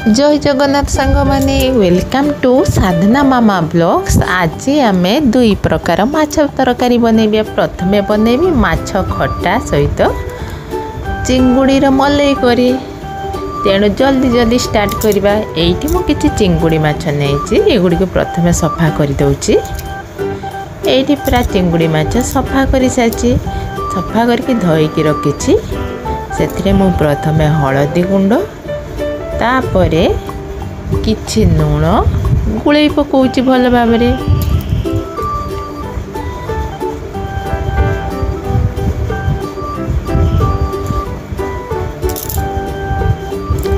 जय जगन्नाथ सांग माने welcome to Sadhana Mama blogs. आज आम दुई प्रकार माछ तरकारी बनैबे। प्रथमे बनैबी माछ खट्टा सहित चिंगुड़ी मलई करी। तेणु जल्दी जल्दी स्टार्ट करवा। एठी मु किछि चिंगुड़ी माछ नेछि, एगुडी को प्रथमे सफा कर दउछि। एठी पूरा चिंगुड़ी माछ सफा करि साछि। सफा करके धोईकी रखिछि। सेथिरे मु प्रथमे हळदी गुंड, तापरे किछि नूण गुळई पकाउछि भल भाबरे।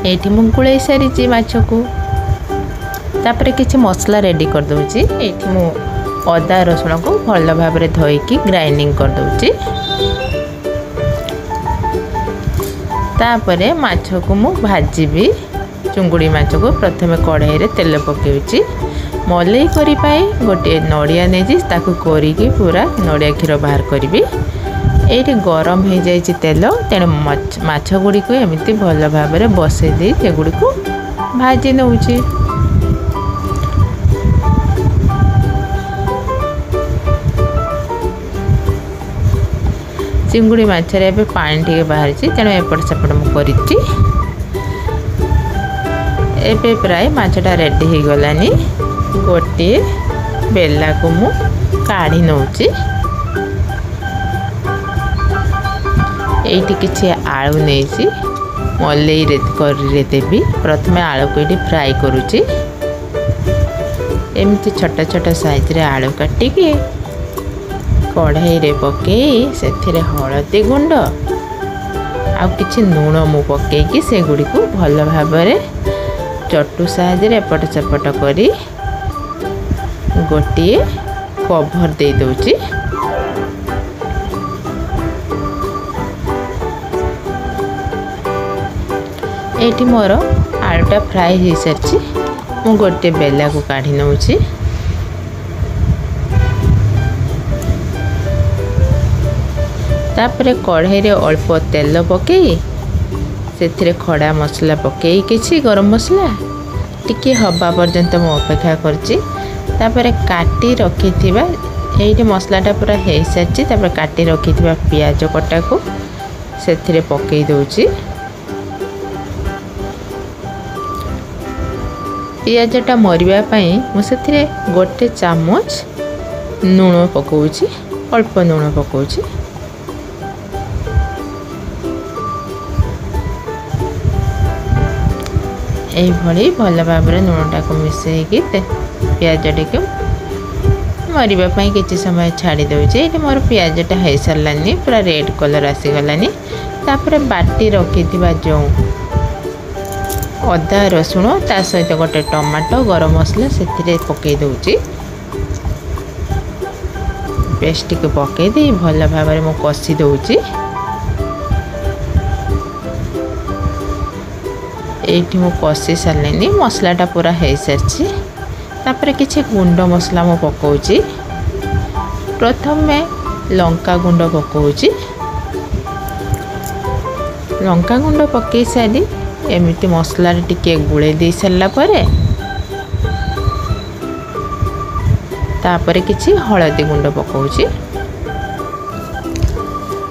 एठी मु गुळई सारिछि माछ को। तापरे किछि मसला रेडी कर दउछि। एठी मु अदा रसुण को भल भाबरे धोईकी ग्राइंडिंग कर दउछि। तापरे माछ को मु भाजीबी। चुंगुड़ी माछ को प्रथमे कढ़ाई रे तेल पकेउछि। मलई करी पाई गोटे नड़िया नेजी ताकू कोरिकी पूरा नड़िया क्षीर बाहर करी। एठी गरम हो जाइछि तेल। तेणु माछ गुड़ी को एमती भल भाबरे बसई दे सेगुड़ी को भाजी नउछि। चिंगुड़ी माछरे एबे पानी टिके बाहरिछि, तेणु एपट सेपट मु करिछि। एबे प्राय माछटा रेडी हो गलानी। गोटे बेला को मु काढ़ी नउछि। एठी किछि आलू नेछि, मलई रे करी देबी। प्रथमे आलू को एठी फ्राई करूछि। एमती छोटा छोटा साइज रे आलू काटी के कढ़ाई रे पकई सेथिरे हळदी गुंड आ किछि नूण मु पकईकी से गुडी को भल भाबरे चटू साहाय्य एपट सेपट करी गोटे कभर दे दउछि। एठी मोर आलूटा फ्राई हो सारछि। मु गोटे बेला को काढी नउछि। तापरे कढ़ाई रे अल्प तेल पकई सेथिरे खड़ा मसला पकई किछि गरम मसला टिके हवा पर्यंत मु अपेक्षा करछि। तापरे काटी रखिथिबा एठी मसलाटा पूरा हे सारछि। तापरे काटी रखिथिबा प्याज कटा को सेथिरे पकई दउछि। प्याजटा मरिबा पई मु सेथिरे गोटे चामच नूण पकाउछि। अल्प नूण पकाउछि। एई भली भल भाबरे नूनटा को मिसेकी प्याज टिके मरिबा पई किछि समय छाड़ी दउछि। एठी मोर प्याजटा हे सरलानी, पूरा रेड कलर आसी गलानी। तापरे बाटी रखिथिबा जो अदा रसुण ता सहित गोटे टमाटो गरम मसला सेथिरे पकई दउछि। पेस्ट को पकई दे भल भाबरे मु कसी दउछि। एठी मु कसी सारलेनी, मसलाटा पूरा हे सारछि। तापरे किछि गुंड मसला मु पकाउछि। प्रथमे लंका गुंड पकाउछि। लंका गुंड पकई सारी एमिति मसला रे टिके गुळे दे सरला परे तापरे किछि हळदी गुंड पकाउछि।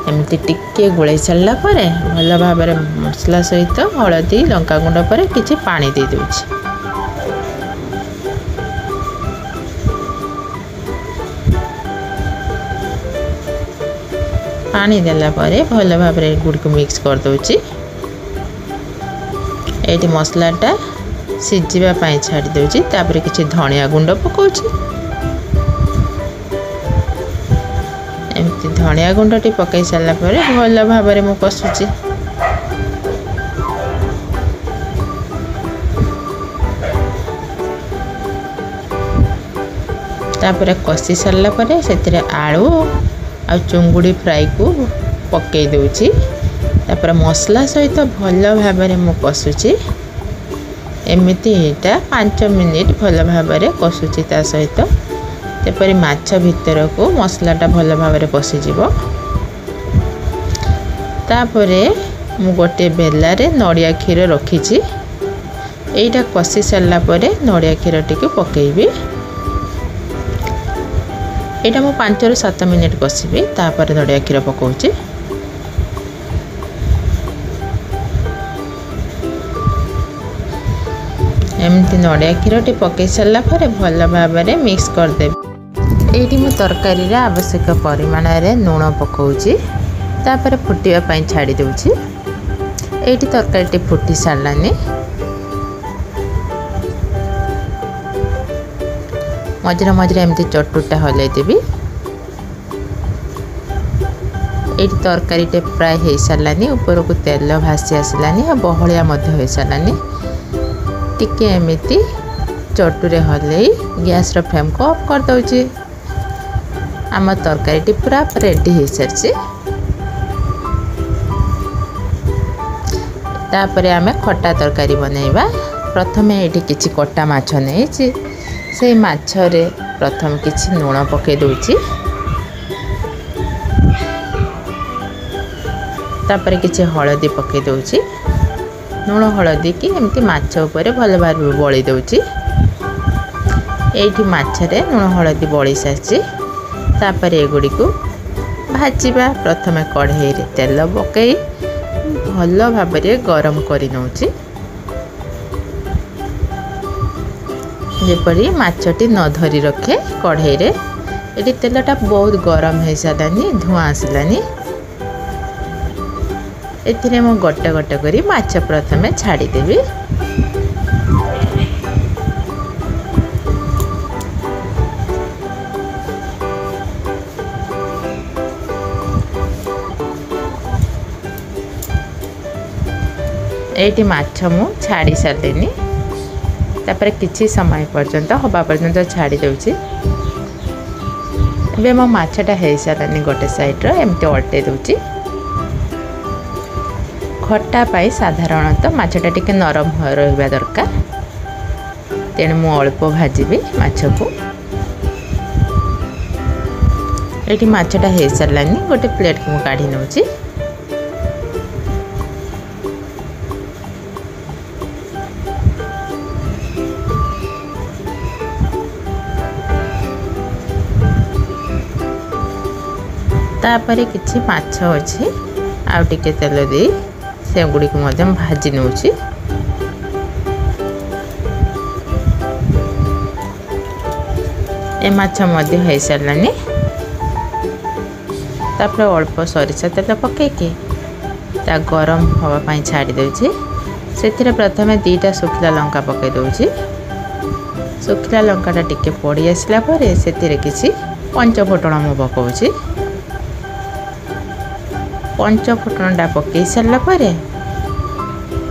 एमती टिके गुळे सरला परे भल भाबरे मसला सहित हळदी लंका गुंड परे किछि पानी दे दउछि। पानी देला परे भल भाबरे गुड को मिक्स कर दउछि। एठी मसलाटा सिजिबा पई छाडी दउछि। तापरे किछि धनिया गुंड पकाउछि। एमती धनिया गुंडटी पकई सारला परे भल भाबरे मु कसुछि। तापरे कसी सारला परे सेतिरे आलू आ चुंगुड़ी फ्राई को पकई दउछि। तापरे मसला सहित भल भाबरे मु कसुछि। एमिति एटा 5 मिनिट भल भाबरे कसुछि। ता सहित तेपरि माछ भितर को मसलाटा भल भाबरे पसि जिवो। तापरे मु गोटे बेला रे नड़िया क्षीर रखी। एटा कषि सारा पर नड़िया क्षीर टी पकेबी। यहाँ मुझे 5 ରୁ 7 मिनिट कषिबी तापर नड़िया क्षीर पकाउछि। एमती नड़िया क्षीर टी पकई सारा पर भल भाव मिक्स करदेवी। ये मु तरकारी आवश्यक परिमाण रे लूण पकाउछि तापर फुटिया पाई छाड़ी दउछि। एठी तरकारी फुटी सारानी। मझे मझे एमती चटुटा हल्ई देवी। ये तरकारी प्राय हो सारानी। ऊपर को तेल भासी आसलानी और बहलिया हो सारानी। टिके एमती चटुरे हल्ई गैस रो फ्लेम को ऑफ कर दउछि। आम तरकारी पूरा रेडी हो सारी। तापर आमे खट्टा तरकारी बनैबा। प्रथमे ये किछि कटा माछ नहीं से माछरे प्रथम किछि लूण पके दूची। तापर किछि हळदी पके दूची। लूण हळदी की एमती माछ ऊपर भल भाव बळी दूची। एठी माछरे लूण हळदी बळी सारछि। तापर एगुडी को भाजिबा। प्रथमे कढ़ाई रे तेल पकई भल भाव गरम करि नउची। जेपरी माछटी न धरी रखे कढ़ाई रे। ये तेलटा बहुत गरम हो सारानी। धुआं आसलानी। एथिरे मु गोटे गोटे करी माछ प्रथमे छाड़ी देवी। एठी माछ मु छाड़ी सारलेनी। तापर किछि समय पर्यंत हवा पर्यंत छाड़ी दउछि। एबे मो माछटा हे सारानी गोटे साइड रो एमते उल्टे दउछि। खट्टा पाई साधारणतः माछटा टिके नरम रहबा दरकार। तेणु मु अल्प भाजिबी माछ को। एठी माछटा हे सारलानी। गोटे प्लेट को काढी नउछि। तापर किछि माछ अछि आउ टिके तेल दे से गुडी को मध्यम भाजी नउछि। ए माछ मध्य हो सारानी। तापर अल्प सरिषा तेल पके के ता गरम हवा पाई छाड़ी दउछि। सेथिरे प्रथमे 2टा सुखिला लंका पके दउछि। सुखिला लंकाटा टिके पड़ी आसला परे सेथिरे किछि पंच फुटण मु पकाउछि। पंच फुटणटा पकई सारा पर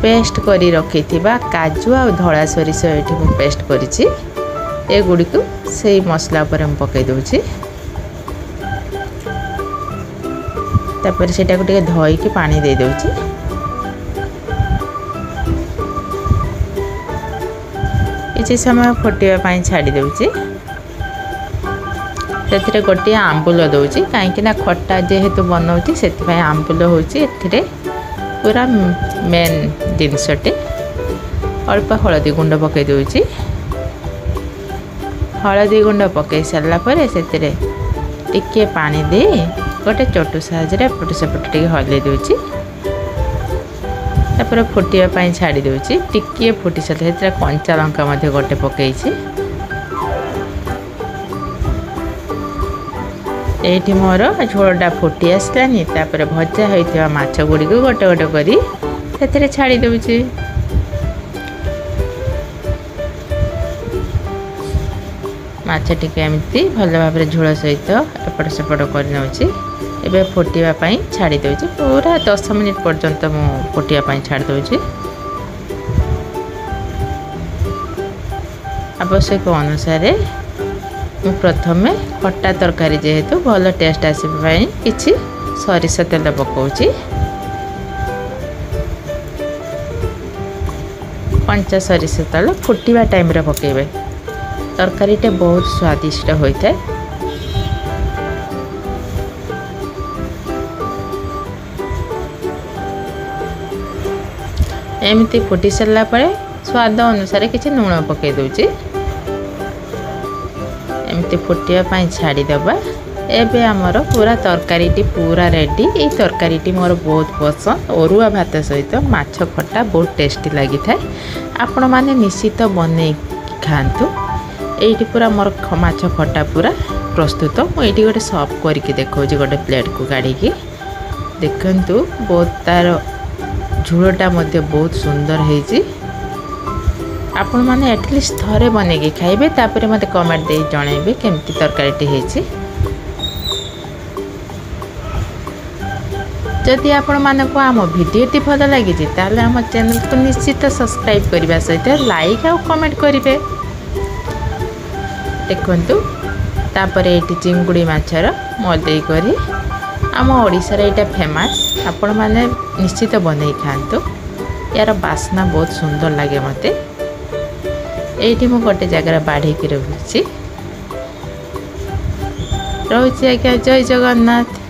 पेस्ट करी रखी काजू आ धड़ा सोरिष ये पेस्ट करी एगुड़ी को से मसला पर पकई दूची। तापर सेटा को टिके धोई की पानी दे दूची। किसी समय फुटिया पाई छाड़ी दूची। से गोटे आंबुल दौची कहीं खट्टा जेहेतु बनाऊँगी से आंबुल होची पूरा मेन जिनसटे। अल्प हलदी गुंड पकई दूची। हलदी गुंड पकई सारा पर से टिके पानी दे गोटे चटु साहाଯ୍ୟରେ एपट सेपट टिके हल्दी दूची। तापर फुटिया पाई छाड़ी दूची। टिके फुटी सारे कंचा लंका मध्य गोटे पकई। एठी मोर झोलटा फुटी आसलानी। तापर भजा होइथिबा माछ गुडी को गोटे गोटे करी सेथिरे छाड़ी दउची। माछ टिके एमती भल भाव झोल सहित एपट सेपट कर नउची। एबे फुटिया पाई छाड़ी दउची। पूरा 10 मिनिट पर्यंत मु फुटिया पाई छाड़ी दउची। आवश्यक अनुसार मु प्रथमे खट्टा तरकारी जेहेतु भल टेस्ट आसपाई किछि सरिष तेल पकाउछि। कंचा सरिष तेल फुटिबा टाइम रे पकेबे। तरकारी टे बहुत स्वादिष्ट होइथे। एमती फुटी सारा पर स्वाद अनुसार किसी लुण पकई दूची एमती फुटिया छाड़ीदबा। एबे आमर पूरा तरकारी पूरा रेडी। ये तरकारी मोर बहुत पसंद। अरुआ भात सहित माछ खटा बहुत टेस्टी लगी था। आपण मैंने निश्चित बन खातु। ये पूरा मोर माछ खटा पूरा प्रस्तुत। मुझे गोटे सर्व करके देखा गोटे प्लेट को काढ़ी देखु। बहुत तार झोलटा बहुत सुंदर है। आपण मैंने एटलिस्ट थरे बनेगी खाइबे तापर मते कमेंट दे जणैबे केमती तरकारीटी हेछि। जदि आपण मानक आम भिडियोटी भल लगी ताले आम चैनल को निश्चित सब्सक्राइब करने सहित लाइक और कमेंट करेंगे। देखु तापर ये चिंगुड़ी माछर मलई करी आम ओडिशार यहाँ फेमस। आपण मैंने निश्चित बन खातु। यार बास्ना बहुत सुंदर लगे मते। ये मु गोटे जगह बाढ़ रही। आज्ञा जय जगन्नाथ।